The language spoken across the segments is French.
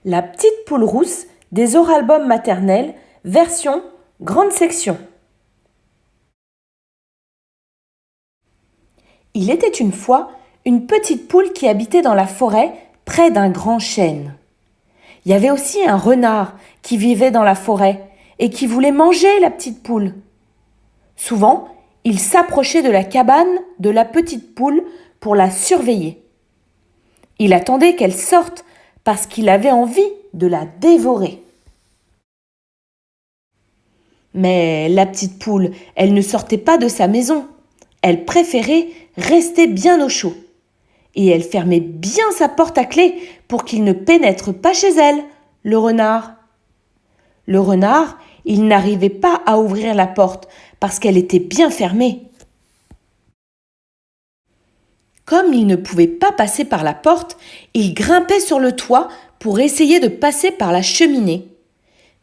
La petite poule rousse des Oralbums maternels, version grande section. Il était une fois une petite poule qui habitait dans la forêt près d'un grand chêne. Il y avait aussi un renard qui vivait dans la forêt et qui voulait manger la petite poule. Souvent, il s'approchait de la cabane de la petite poule pour la surveiller. Il attendait qu'elle sorte parce qu'il avait envie de la dévorer. Mais la petite poule, elle ne sortait pas de sa maison. Elle préférait rester bien au chaud. Et elle fermait bien sa porte à clé pour qu'il ne pénètre pas chez elle, le renard. Le renard, il n'arrivait pas à ouvrir la porte parce qu'elle était bien fermée. Comme il ne pouvait pas passer par la porte, il grimpait sur le toit pour essayer de passer par la cheminée.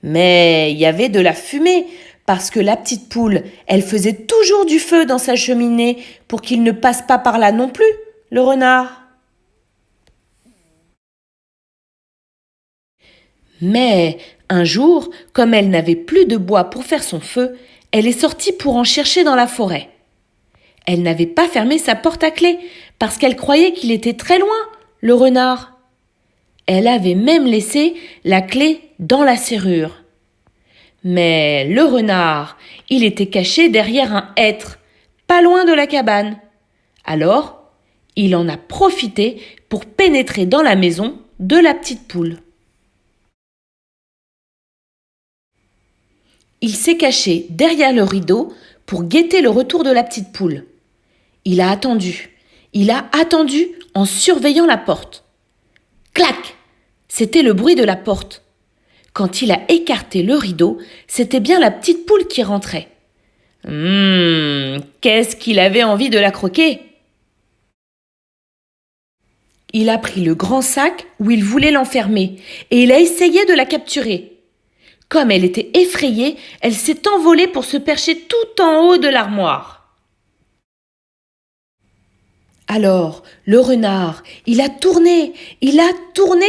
Mais il y avait de la fumée parce que la petite poule, elle faisait toujours du feu dans sa cheminée pour qu'il ne passe pas par là non plus, le renard. Mais un jour, comme elle n'avait plus de bois pour faire son feu, elle est sortie pour en chercher dans la forêt. Elle n'avait pas fermé sa porte à clé parce qu'elle croyait qu'il était très loin, le renard. Elle avait même laissé la clé dans la serrure. Mais le renard, il était caché derrière un hêtre, pas loin de la cabane. Alors, il en a profité pour pénétrer dans la maison de la petite poule. Il s'est caché derrière le rideau pour guetter le retour de la petite poule. Il a attendu en surveillant la porte. Clac! C'était le bruit de la porte. Quand il a écarté le rideau, c'était bien la petite poule qui rentrait. Qu'est-ce qu'il avait envie de la croquer! Il a pris le grand sac où il voulait l'enfermer et il a essayé de la capturer. Comme elle était effrayée, elle s'est envolée pour se percher tout en haut de l'armoire. Alors, le renard, il a tourné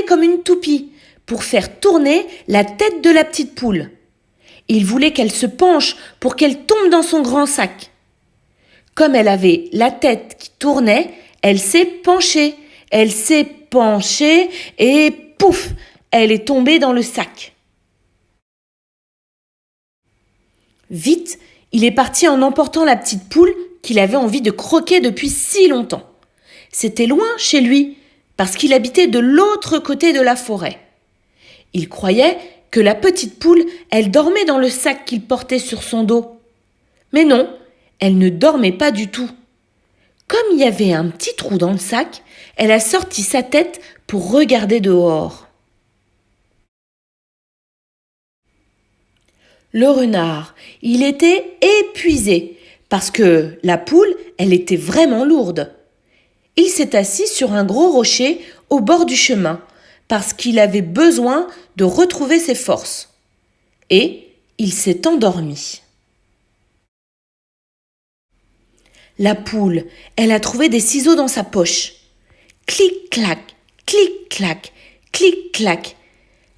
comme une toupie pour faire tourner la tête de la petite poule. Il voulait qu'elle se penche pour qu'elle tombe dans son grand sac. Comme elle avait la tête qui tournait, elle s'est penchée et pouf, elle est tombée dans le sac. Vite, il est parti en emportant la petite poule qu'il avait envie de croquer depuis si longtemps. C'était loin chez lui, parce qu'il habitait de l'autre côté de la forêt. Il croyait que la petite poule, elle dormait dans le sac qu'il portait sur son dos. Mais non, elle ne dormait pas du tout. Comme il y avait un petit trou dans le sac, elle a sorti sa tête pour regarder dehors. Le renard, il était épuisé parce que la poule, elle était vraiment lourde. Il s'est assis sur un gros rocher au bord du chemin parce qu'il avait besoin de retrouver ses forces. Et il s'est endormi. La poule, elle a trouvé des ciseaux dans sa poche. Clic-clac, clic-clac, clic-clac.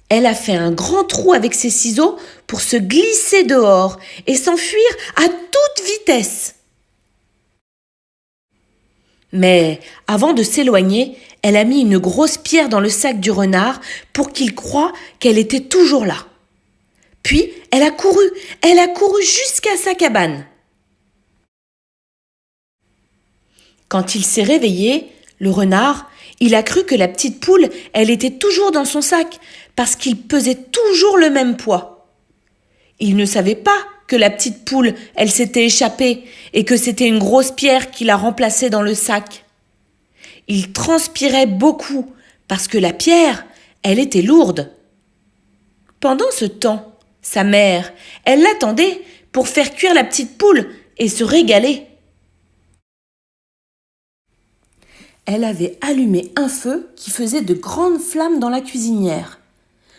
Elle a fait un grand trou avec ses ciseaux pour se glisser dehors et s'enfuir à toute vitesse. Mais avant de s'éloigner, elle a mis une grosse pierre dans le sac du renard pour qu'il croie qu'elle était toujours là. Puis, elle a couru jusqu'à sa cabane. Quand il s'est réveillé, le renard, il a cru que la petite poule, elle était toujours dans son sac parce qu'il pesait toujours le même poids. Il ne savait pas que la petite poule, elle s'était échappée et que c'était une grosse pierre qui l'a remplacée dans le sac. Il transpirait beaucoup parce que la pierre, elle était lourde. Pendant ce temps, sa mère, elle l'attendait pour faire cuire la petite poule et se régaler. Elle avait allumé un feu qui faisait de grandes flammes dans la cuisinière.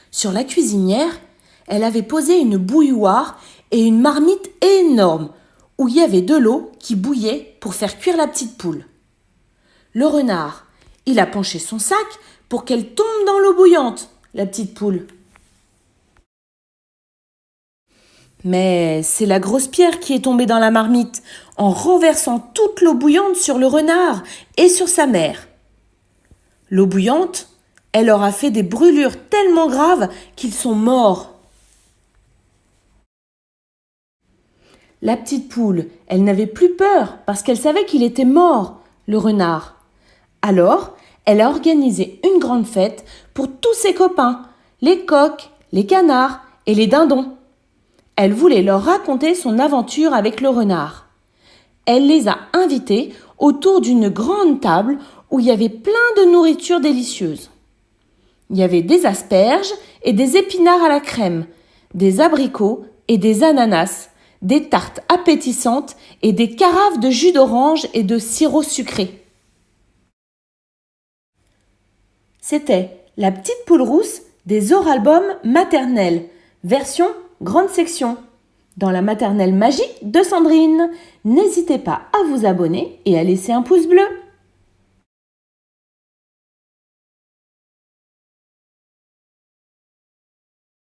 Sur la cuisinière, elle avait posé une bouilloire et une marmite énorme où il y avait de l'eau qui bouillait pour faire cuire la petite poule. Le renard, il a penché son sac pour qu'elle tombe dans l'eau bouillante. la petite poule. Mais c'est la grosse pierre qui est tombée dans la marmite en renversant toute l'eau bouillante sur le renard et sur sa mère. L'eau bouillante, elle leur a fait des brûlures tellement graves qu'ils sont morts. La petite poule, elle n'avait plus peur parce qu'elle savait qu'il était mort, le renard. Alors, elle a organisé une grande fête pour tous ses copains, les coqs, les canards et les dindons. Elle voulait leur raconter son aventure avec le renard. Elle les a invités autour d'une grande table où il y avait plein de nourriture délicieuse. Il y avait des asperges et des épinards à la crème, des abricots et des ananas, des tartes appétissantes et des carafes de jus d'orange et de sirop sucré. C'était la petite poule rousse des Oralbums maternels, version grande section, dans la maternelle magique de Sandrine. N'hésitez pas à vous abonner et à laisser un pouce bleu.